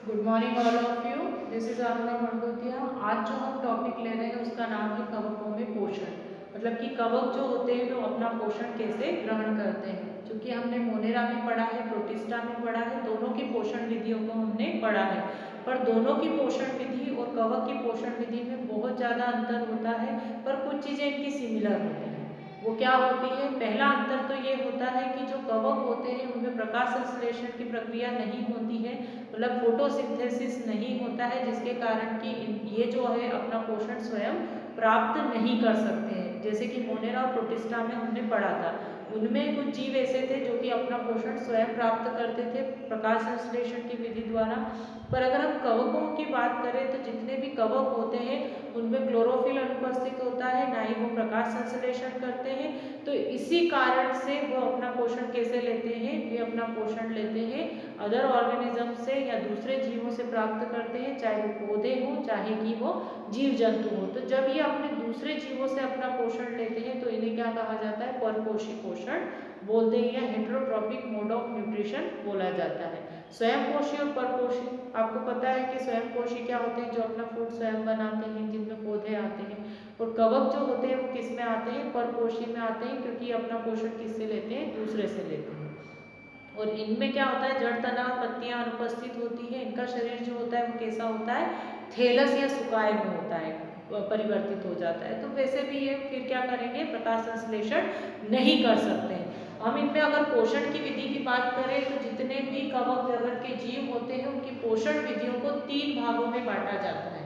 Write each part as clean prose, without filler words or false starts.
Good morning all of you. This is Aruna Mandotiya. आज जो हम टॉपिक ले रहे हैं उसका नाम है कवकों में पोषण। मतलब कि कवक जो होते हैं वो अपना पोषण कैसे ग्रहण करते हैं। क्योंकि हमने मोनेरा में पढ़ा है, प्रोटिस्टा में पढ़ा है, दोनों की पोषण विधियों को हमने पढ़ा है। पर दोनों की पोषण विधि और कवक की पोषण विधि में बहुत ज़्यादा अंतर होता है, पर कुछ चीज़ें इनकी सिमिलर होती हैं। वो क्या होती है? पहला अंतर तो ये होता है कि जो कवक होते हैं उनमें प्रकाश संश्लेषण की प्रक्रिया नहीं होती है, मतलब फोटोसिंथेसिस नहीं होता है, जिसके कारण कि ये जो है अपना पोषण स्वयं प्राप्त नहीं कर सकते हैं। जैसे कि मोनेरा और प्रोटिस्टा में हमने पढ़ा था, उनमें कुछ जीव ऐसे थे जो कि अपना पोषण स्वयं प्राप्त करते थे प्रकाश संश्लेषण की विधि द्वारा। पर अगर हम कवकों की बात करें तो जितने भी कवक होते हैं उनमें क्लोरोफिल अनुपस्थित होता है, ना ही वो प्रकाश संश्लेषण करते हैं। तो इसी कारण से वो अपना पोषण कैसे लेते हैं? वे अपना पोषण लेते हैं अदर ऑर्गेनिज्म से या दूसरे जीवों से प्राप्त करते हैं, चाहे वो पौधे हों चाहे कि वो जीव जंतु हो। तो जब ये अपने दूसरे जीवों से अपना पोषण लेते हैं तो इन्हें क्या कहा जाता है? परपोषी पोषण बोलते हैं, या हेटेरोट्रॉपिक मोड ऑफ न्यूट्रिशन बोला जाता है। स्वयंपोषी और परपोषी, आपको पता है कि स्वयंपोषी क्या होते हैं? जो अपना फूड स्वयं बनाते हैं, जिनमें पौधे आते हैं। और कवक जो होते हैं वो किस में आते हैं? परपोषी में आते हैं, क्योंकि अपना पोषण किससे लेते हैं? दूसरे से लेते हैं। और इनमें क्या होता है? जड़ तना पत्तियां अनुपस्थित होती है। इनका शरीर जो होता है वो कैसा होता है? थैलस या सुकाय में होता है, परिवर्तित हो जाता है। तो वैसे भी ये फिर क्या करेंगे? प्रकाश संश्लेषण नहीं कर सकते हैं। हम इनमें अगर पोषण की विधि की बात करें तो जितने भी कवक जगत के जीव होते हैं उनकी पोषण विधियों को 3 भागों में बांटा जाता है,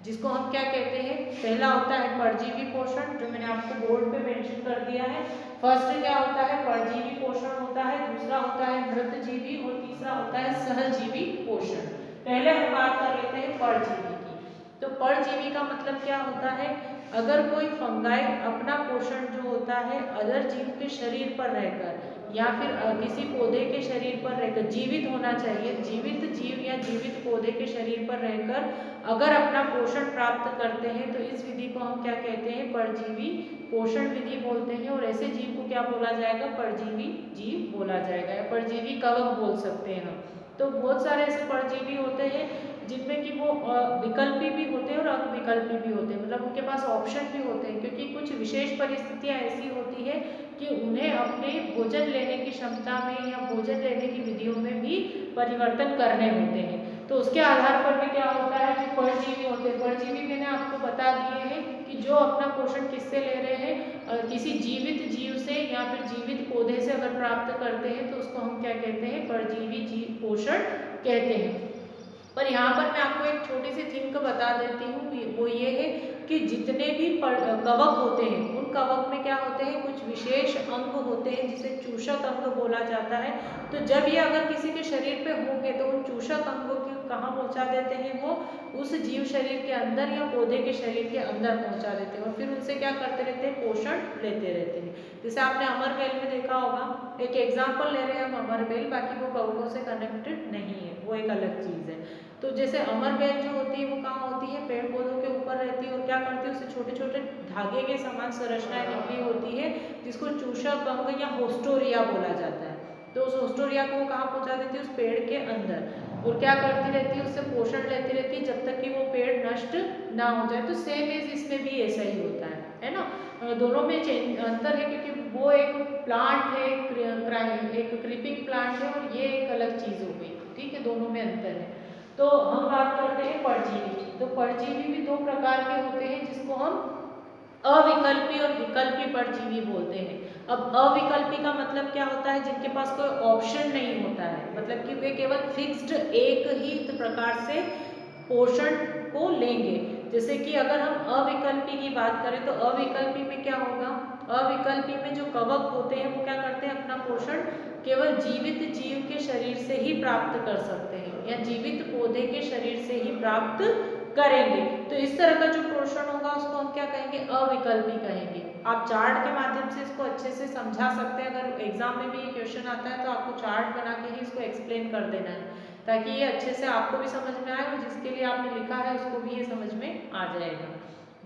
जिसको हम क्या कहते हैं? पहला होता है परजीवी पोषण, जो मैंने आपको बोर्ड पे मेंशन कर दिया है। फर्स्ट क्या होता है? परजीवी पोषण होता है, दूसरा होता है मृतजीवी और तीसरा होता है सहजीवी पोषण। पहले हम बात कर लेते हैं परजीवी की। तो परजीवी का मतलब क्या होता है? अगर कोई फंगाई अपना पोषण जो होता है अदर जीव के शरीर पर रहकर या फिर किसी पौधे के शरीर पर रहकर, जीवित होना चाहिए, जीवित जीव या जीवित पौधे के शरीर पर रहकर अगर अपना पोषण प्राप्त करते हैं तो इस विधि को हम क्या कहते हैं? परजीवी पोषण विधि बोलते हैं। और ऐसे जीव को क्या बोला जाएगा? परजीवी जीव बोला जाएगा, या परजीवी कवक बोल सकते हैं हम। तो बहुत सारे ऐसे परजीवी होते हैं जिनमें कि वो विकल्पी भी होते हैं और अविकल्पी भी होते हैं, मतलब उनके पास ऑप्शन भी होते हैं, क्योंकि कुछ विशेष परिस्थितियां ऐसी होती है कि उन्हें अपने भोजन लेने की क्षमता में या भोजन लेने की विधियों में भी परिवर्तन करने होते हैं। तो उसके आधार पर भी क्या होता है? जो परजीवी होते हैं, परजीवी मैंने आपको बता दिए हैं कि जो अपना पोषण किससे ले रहे हैं? किसी जीवित जीव से या फिर जीवित पौधे से अगर प्राप्त करते हैं तो उसको हम क्या कहते हैं? परजीवी जीव पोषण कहते हैं। पर यहाँ पर मैं आपको एक छोटी सी थिंक बता देती हूँ, वो ये है कि जितने भी कवक होते हैं उन कवक में क्या होते हैं? कुछ विशेष अंग होते हैं जिसे चूषक अंग बोला जाता है। तो जब ये अगर किसी के शरीर पे होंगे तो उन चूषक अंगों को कहाँ पहुँचा देते हैं? वो उस जीव शरीर के अंदर या पौधे के शरीर के अंदर पहुँचा देते हैं और फिर उनसे क्या करते रहते हैं? पोषण लेते रहते हैं। जैसे आपने अमर बेल में देखा होगा, एक एग्जाम्पल ले रहे हैं हम अमर बेल, बाकी वो कवकों से कनेक्टेड नहीं है, वो एक अलग चीज़ है। तो जैसे अमर बेल जो होती है वो कहाँ होती है? पेड़ पौधों के ऊपर रहती है और क्या करती है? उससे छोटे छोटे धागे के समान संरचनाएं निकली होती है, जिसको चूषक अंग या होस्टोरिया बोला जाता है। तो उस होस्टोरिया को कहाँ पहुँचा देती है? उस पेड़ के अंदर, और क्या करती रहती है? उससे पोषण लेती रहती है जब तक कि वो पेड़ नष्ट ना हो जाए। तो सेम इज इसमें भी ऐसा ही होता है ना? दोनों में अंतर है, क्योंकि वो एक प्लांट है, एक क्रीपिंग प्लांट है, और ये एक अलग चीज हो गई। ठीक है, दोनों में अंतर है। तो हम बात करते हैं परजीवी की। तो परजीवी भी दो प्रकार के होते हैं, जिसको हम अविकल्पी और विकल्पी परजीवी बोलते हैं। अब अविकल्पी का मतलब क्या होता है? जिनके पास कोई ऑप्शन नहीं होता है, मतलब कि वे केवल फिक्स्ड एक ही प्रकार से पोषण को लेंगे। जैसे कि अगर हम अविकल्पी की बात करें तो अविकल्पी में क्या होगा? अविकल्पी में जो कवक होते हैं वो क्या करते हैं? अपना पोषण केवल जीवित जीव के शरीर से ही प्राप्त कर सकते हैं, या जीवित पौधे के शरीर से ही प्राप्त करेंगे। तो इस तरह का जो पोषण होगा उसको हम क्या कहेंगे? अविकल्पी कहेंगे। आप चार्ट के माध्यम से इसको अच्छे से समझा सकते हैं। अगर एग्जाम में भी ये क्वेश्चन आता है तो आपको चार्ट बना के ही इसको एक्सप्लेन कर देना है, ताकि ये अच्छे से आपको भी समझ में आए और जिसके लिए आपने लिखा है उसको भी ये समझ में आ जाएगा।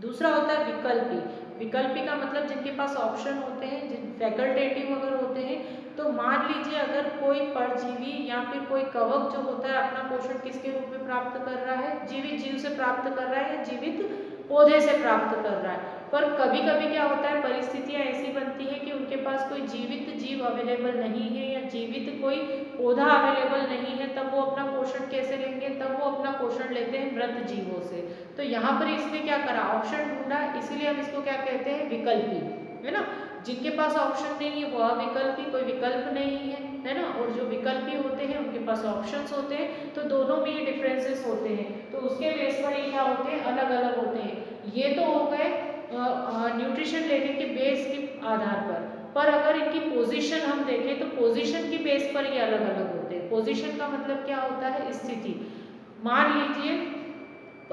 दूसरा होता है विकल्पी। विकल्पी का मतलब जिनके पास ऑप्शन होते हैं, जिन फैकल्टेटिव अगर होते हैं, तो मान लीजिए अगर कोई परजीवी या फिर कोई कवक जो होता है अपना पोषण किसके रूप में प्राप्त कर रहा है, जीवित जीव से प्राप्त कर रहा है या जीवित पौधे से प्राप्त कर रहा है। पर कभी कभी क्या होता है, परिस्थितियां ऐसी बनती है कि उनके पास कोई जीवित जीव अवेलेबल नहीं है या जीवित कोई पौधा अवेलेबल नहीं है, तब वो अपना पोषण कैसे लेंगे, तब वो अपना पोषण लेते हैं मृत जीवों से। तो यहाँ पर इसने क्या करा, ऑप्शन ढूंढा, इसीलिए हम इसको क्या कहते हैं, विकल्पी, है ना। जिनके पास ऑप्शन नहीं है वो अविकल्पी, कोई विकल्प नहीं है ना। और जो विकल्पी होते हैं उनके पास ऑप्शंस होते हैं, तो दोनों में ये डिफरेंसेस होते हैं, तो उसके बेस पर ये क्या होते हैं, अलग अलग होते हैं। ये तो हो गए न्यूट्रिशन लेने के बेस के आधार पर अगर इनकी पोजीशन हम देखें तो पोजीशन की बेस पर ये अलग अलग होते हैं। पोजीशन का मतलब क्या होता है, स्थिति। मान लीजिए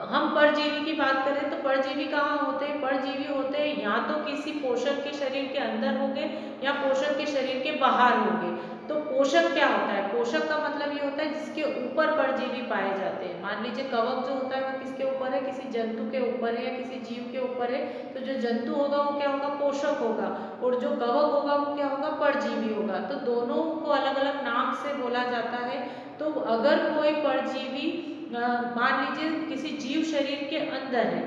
हम परजीवी की बात करें तो परजीवी कहाँ होते हैं, परजीवी होते हैं या तो किसी पोषक के शरीर के अंदर होंगे या पोषक के शरीर के बाहर होंगे। तो पोषक क्या होता है, पोषक का मतलब ये होता है जिसके ऊपर परजीवी पाए जाते हैं। मान लीजिए कवक जो होता है वह किसके ऊपर है, किसी जंतु के ऊपर है या किसी जीव के ऊपर है, तो जो जंतु होगा वो क्या होगा, पोषक होगा, और जो कवक होगा वो क्या होगा, परजीवी होगा। तो दोनों को अलग अलग नाम से बोला जाता है। तो अगर कोई परजीवी मान लीजिए किसी जीव शरीर के अंदर है,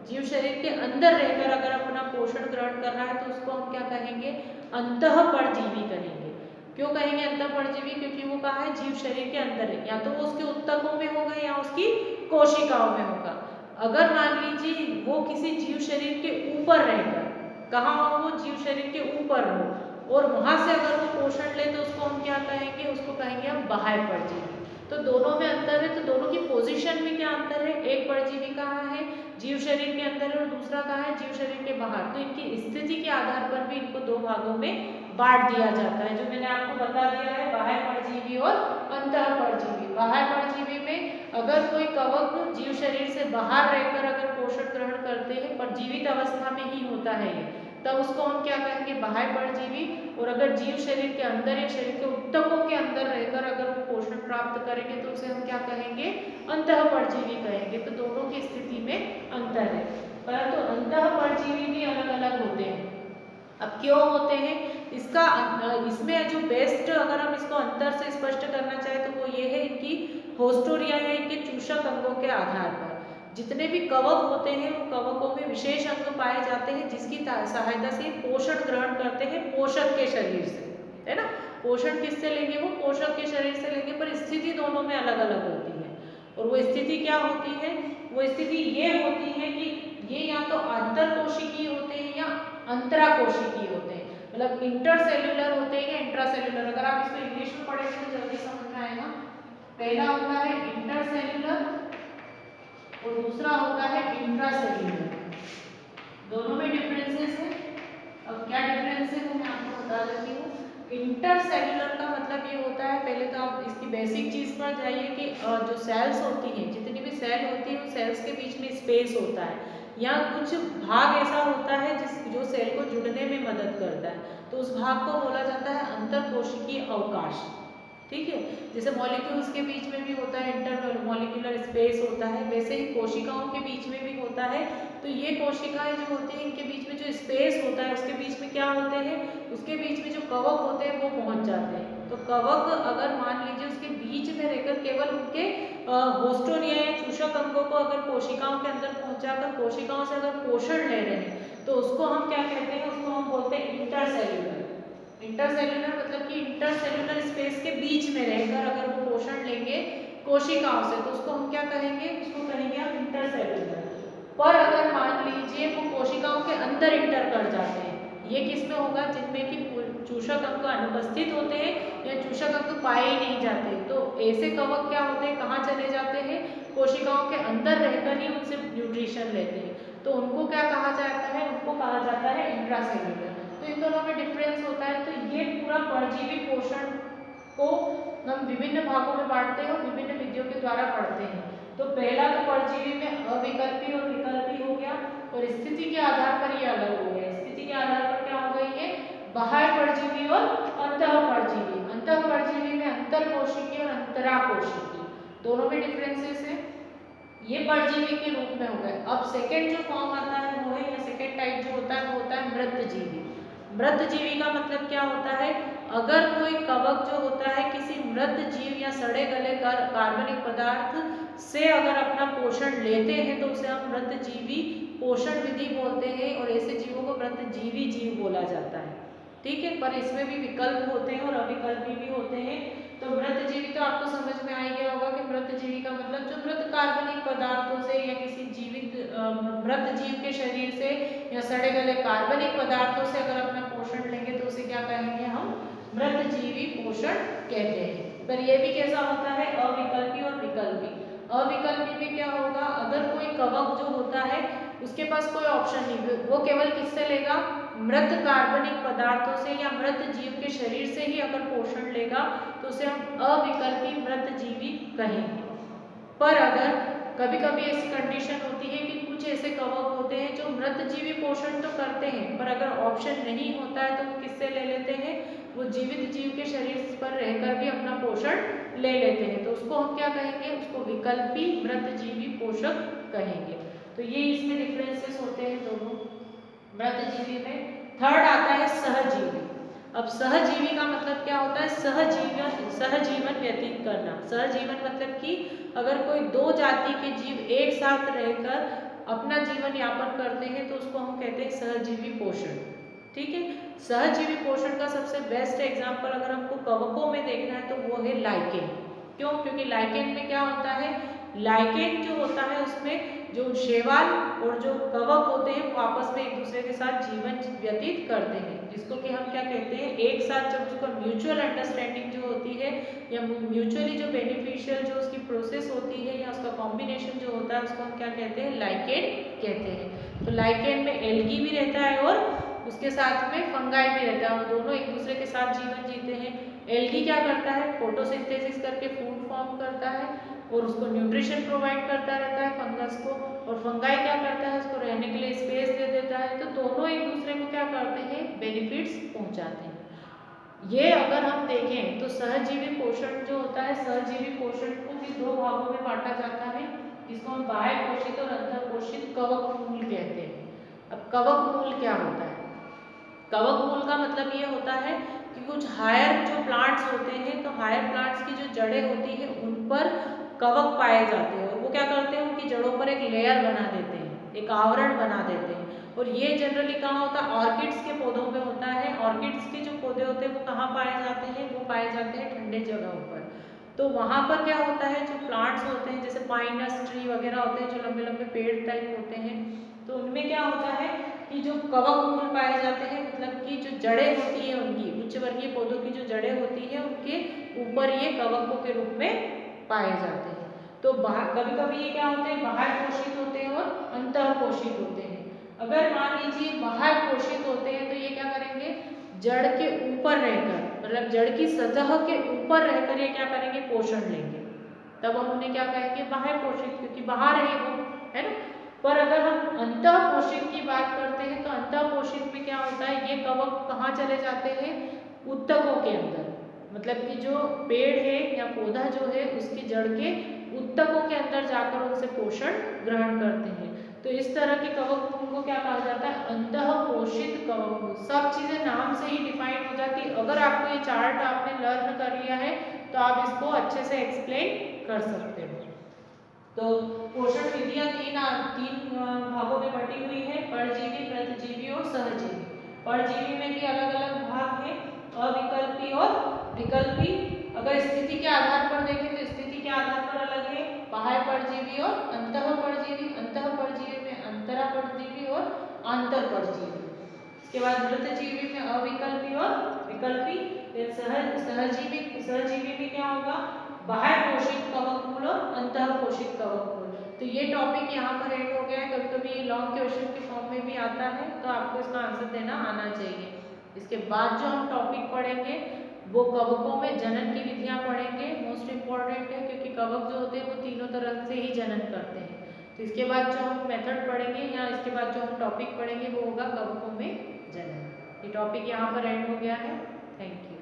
जीव शरीर के अंदर रहकर अगर अपना पोषण ग्रहण कर रहा है तो उसको हम क्या कहेंगे, अंतः परजीवी कहेंगे। क्यों कहेंगे अंतः परजीवी, क्योंकि वो कहाँ है, जीव शरीर के अंदर है, या तो वो उसके उत्तकों में होगा या उसकी कोशिकाओं में होगा। अगर मान लीजिए वो किसी जीव शरीर के ऊपर रहकर, कहाँ हो, वो जीव शरीर के ऊपर हो और वहां से अगर वो पोषण ले तो उसको हम क्या कहेंगे, उसको कहेंगे हम बाह्य परजीवी। तो दोनों में अंतर है, तो दोनों की पोजीशन में क्या अंतर है, एक परजीवी कहाँ है, जीव शरीर के अंदर है, और दूसरा कहाँ है, जीव शरीर के बाहर। तो इनकी स्थिति के आधार पर भी इनको दो भागों में बांट दिया जाता है, जो मैंने आपको बता दिया है, बाह्य परजीवी और अंतः परजीवी। बाह्य परजीवी में अगर कोई कवक जीव शरीर से बाहर रहकर अगर पोषण ग्रहण करते हैं, पर जीवित अवस्था में ही होता है ये, तब उसको हम क्या कहेंगे, बाह्य परजीवी। और अगर जीव शरीर के अंदर या शरीर के उत्तकों के अंदर रहकर अगर वो पोषण प्राप्त करेंगे तो उसे हम क्या कहेंगे, अंतः परजीवी कहेंगे। तो दोनों की स्थिति में अंतर है, परंतु अंतः परजीवी भी अलग अलग होते हैं। अब क्यों होते हैं, इसका इसमें जो बेस्ट अगर हम इसको अंतर से स्पष्ट करना चाहें तो वो ये है, इनकी होस्टोरिया या इनके चूषक अंगों के आधार पर। जितने भी कवक होते हैं उन कवकों में विशेष अंग पाए जाते हैं जिसकी सहायता से पोषण ग्रहण करते हैं पोषक के शरीर से, है ना। पोषण किससे लेंगे, वो पोषक के शरीर से लेंगे, पर स्थिति दोनों में अलग अलग होती है। और वो स्थिति क्या होती है, वो स्थिति ये होती है कि ये या तो आंतरकोशिकीय होते हैं या अंतराकोशिकीय होते हैं, मतलब इंटरसेल्यूलर होते हैं या इंट्रासेल्यूलर। अगर आप इसको इंग्लिश में पढ़ेंगे तो जल्दी समझ में आएगा। पहला होता है इंटरसेल्यूलर और दूसरा होता है इंट्रासेल्यूलर। दोनों में डिफरेंसेस है। अब क्या डिफरेंस है वो मैं आपको बता देती हूँ। इंटरसेल्यूलर का मतलब ये होता है, पहले तो आप इसकी बेसिक चीज पर जाइए कि जो सेल्स होती हैं, जितनी भी सेल होती है उन सेल्स के बीच में स्पेस होता है या कुछ भाग ऐसा होता है जो सेल को जुड़ने में मदद करता है, तो उस भाग को बोला जाता है अंतरकोशिकीय अवकाश। ठीक है, जैसे मॉलिक्यूल्स के बीच में भी होता है इंटर मॉलिक्यूलर स्पेस होता है, वैसे ही कोशिकाओं के बीच में भी होता है। तो ये कोशिकाएं जो होती हैं इनके बीच में जो स्पेस होता है उसके बीच में क्या होते हैं, उसके बीच में जो कवक होते हैं वो पहुंच जाते हैं। तो कवक अगर मान लीजिए उसके बीच में रहकर केवल उनके होस्टोरिया या चूषक अंगों को अगर कोशिकाओं के अंदर पहुंचाकर कोशिकाओं से अगर पोषण ले रहे हैं तो उसको हम क्या कहते हैं, उसको हम बोलते हैं इंटरसेल्यूलर। इंटरसेल्यूलर मतलब कि इंटरसेल्यूलर स्पेस के बीच में रहकर अगर वो पोषण लेंगे कोशिकाओं से तो उसको हम क्या कहेंगे, उसको कहेंगे हम इंटरसेल्यूलर। पर अगर मान लीजिए वो कोशिकाओं के अंदर इंटर कर जाते हैं, ये किस में होगा, जिनमें कि चूषक अंग अनुपस्थित होते हैं या चूषक अंग पाए ही नहीं जाते, तो ऐसे कवक क्या होते हैं, कहाँ चले जाते हैं, कोशिकाओं के अंदर रहकर ही उनसे न्यूट्रिशन लेते हैं, तो उनको क्या कहा जाता है, उनको कहा जाता है इंट्रासेल्यूलर। तो इन दोनों में डिफरेंस होता है। तो ये पूरा परजीवी पोषण को हम विभिन्न भागों में बांटते हैं और विभिन्न विधियों के द्वारा पढ़ते हैं। तो पहला तो परजीवी में अविकल्पी और विकल्पी हो गया, और स्थिति के आधार पर ये अलग हो गया। स्थिति के आधार पर क्या हो गई, ये बाह्य परजीवी और अंतः परजीवी। अंतः परजीवी में अंतरकोशिकीय और अंतराकोशिकीय दोनों में डिफरेंसेस है। ये परजीवी के रूप में हो गए। अब सेकेंड जो फॉर्म आता है वो है, या सेकेंड टाइप जो होता है वो होता है मृतजीवी। मृतजीवी का मतलब क्या होता है, अगर कोई कवक जो होता है किसी मृत जीव या सड़े गले कार्बनिक पदार्थ से अगर अपना पोषण लेते हैं तो उसे हम मृतजीवी पोषण विधि बोलते हैं और ऐसे जीवों को मृतजीवी जीव बोला जाता है। ठीक है, पर इसमें भी विकल्प होते हैं और अविकल्पी भी होते हैं। तो मृतजीवी तो आपको समझ में आ ही गया होगा कि मृतजीवी का मतलब जो मृत कार्बनिक पदार्थों से या किसी जीवित मृत जीव के शरीर से या सड़े गले कार्बनिक पदार्थों से अगर अपना पोषण लेंगे तो उसे क्या कहेंगे हम मृतजीवी पोषण कहते हैं। पर यह भी कैसा होता है अविकल्पी और विकल्पी। अविकल्पी में क्या होगा, अगर कोई कवक जो होता है उसके पास कोई ऑप्शन नहीं, वो केवल किससे लेगा मृत कार्बनिक पदार्थों से या मृत जीव के शरीर से ही अगर पोषण लेगा तो उसे हम अविकल्पी मृतजीवी कहेंगे। पर अगर कभी कभी ऐसी कंडीशन होती है कि कुछ ऐसे कवक होते हैं जो मृतजीवी पोषण तो करते हैं पर अगर ऑप्शन नहीं होता है तो वो किससे ले लेते हैं, वो जीवित जीव के शरीर पर रहकर भी अपना पोषण ले लेते हैं। तो उसको हम क्या कहेंगे, उसको विकल्पी मृतजीवी पोषक कहेंगे। तो ये इसमें डिफरेंसेस होते हैं दोनों मृतजीवी में। थर्ड आता है सहजीवी। अब सहजीवी का मतलब क्या होता है, सहजीवन व्यतीत करना। सहजीवन मतलब कि अगर कोई दो जाति के जीव एक साथ रहकर अपना जीवन यापन करते हैं तो उसको हम कहते हैं सहजीवी पोषण। ठीक है, सहजीवी पोषण का सबसे बेस्ट एग्जांपल अगर हमको कवकों में देखना है तो वो है लाइकेन। क्यों, क्योंकि लाइकेन में क्या होता है, लाइकेन जो होता है उसमें जो शैवाल और जो कवक होते हैं वो आपस में एक दूसरे के साथ जीवन व्यतीत करते हैं, जिसको कि हम क्या कहते हैं एक साथ जब उसका म्यूचुअल अंडरस्टैंडिंग जो होती है या म्यूचुअली जो बेनिफिशियल जो उसकी प्रोसेस होती है या उसका कॉम्बिनेशन जो होता है उसको हम क्या कहते हैं लाइकेन कहते हैं। तो लाइकेन में एल्गी भी रहता है और उसके साथ में फंगाई भी रहता है और दोनों एक दूसरे के साथ जीवन जीते हैं। एल्गी क्या करता है, फोटोसिंथेसिस करके फूड फॉर्म करता है और उसको न्यूट्रिशन प्रोवाइड करता रहता है फंगस को, और फंगाई क्या करता है उसको रहने के लिए स्पेस दे देता है। तो दोनों एक दूसरे को क्या करते हैं, बेनिफिट्स पहुंचाते हैं। ये अगर हम देखें तो सहजीवी पोषण जो होता है, सहजीवी पोषण को भी दो भागों में बांटा जाता है, जिसको हम बाह्य पोषित और अंतर पोषित कवक मूल कहते हैं। अब कवक मूल क्या होता है, कवक मूल का मतलब ये होता है कि कुछ हायर जो प्लांट्स होते हैं तो हायर प्लांट्स की जो जड़ें होती हैं उन पर कवक पाए जाते हैं और वो क्या करते हैं उनकी जड़ों पर एक लेयर बना देते हैं, एक आवरण बना देते हैं। और ये जनरली कहाँ होता है, ऑर्किड्स के पौधों में होता है। ऑर्किड्स के जो पौधे होते हैं वो कहाँ पाए जाते हैं, वो पाए जाते हैं ठंडे जगहों पर। तो वहाँ पर क्या होता है, जो प्लांट्स होते हैं जैसे पाइनस ट्री वगैरह होते हैं जो लंबे लंबे पेड़ टाइप होते हैं, तो उनमें क्या होता है कि जो कवक मूल पाए जाते हैं, मतलब कि जो जड़ें होती हैं उनकी, उच्च वर्गीय पौधों की जो जड़ें होती हैं उनके ऊपर ये कवकों के रूप में पाए जाते हैं। तो कभी कभी ये क्या होते हैं, बाहर पोषित होते हैं और अंतर पोषित होते हैं। अगर मान लीजिए बाहर पोषित होते हैं तो ये क्या करेंगे, जड़ के ऊपर रहकर, मतलब जड़ की सतह के ऊपर रहकर ये क्या करेंगे, पोषण लेंगे। तब हम उन्हें क्या कहेंगे, बाह्य पोषित, क्योंकि बाहर है वो, है ना। पर अगर हम अंतः पोषित की बात करते हैं तो अंतः पोषित में क्या होता है, ये कवक कहाँ चले जाते हैं, उत्तकों के अंदर। मतलब कि जो पेड़ है या पौधा जो है उसकी जड़ के उत्तकों के अंदर जाकर उनसे पोषण ग्रहण करते हैं। तो इस तरह के कवक मूल को क्या कहा जाता है, अंतः पोषित कवक मूल। सब चीजें नाम से ही डिफाइन हो जाती है। अगर आपको ये चार्ट आपने लर्न कर लिया है तो आप इसको अच्छे से एक्सप्लेन कर सकते हो। तो पोषण विधियां तीन भागों में बटी हुई है, परजीवी, मृतजीवी और सहजीवी। परजीवी में भी अलग अलग भाग हैं, अविकल्पी और विकल्पी। अगर स्थिति के आधार पर देखें तो स्थिति के आधार पर अलग है, बाह्य परजीवी और अंतः परजीवी। अंतः परजीवी में अंतरा परजीवी और आंतर परजीवी। इसके बाद मृतजीवी में अविकल्पी और विकल्पी। सहजीवी में क्या होगा, बाह्य पोषित कवक मूल और अंतः पोषित कवक मूल। तो ये टॉपिक यहाँ पर एंड हो गया है। कभी कभी ये लॉन्ग क्वेश्चन के फॉर्म में भी आता है तो आपको इसका आंसर देना आना चाहिए। इसके बाद जो हम टॉपिक पढ़ेंगे वो कवकों में जनन की विधियां पढ़ेंगे। मोस्ट इंपॉर्टेंट है क्योंकि कवक जो होते हैं वो तीनों तरह से ही जनन करते हैं। तो इसके बाद जो हम मेथड पढ़ेंगे या इसके बाद जो हम टॉपिक पढ़ेंगे वो होगा कवकों में जनन। ये टॉपिक यहाँ पर एंड हो गया है। Thank you.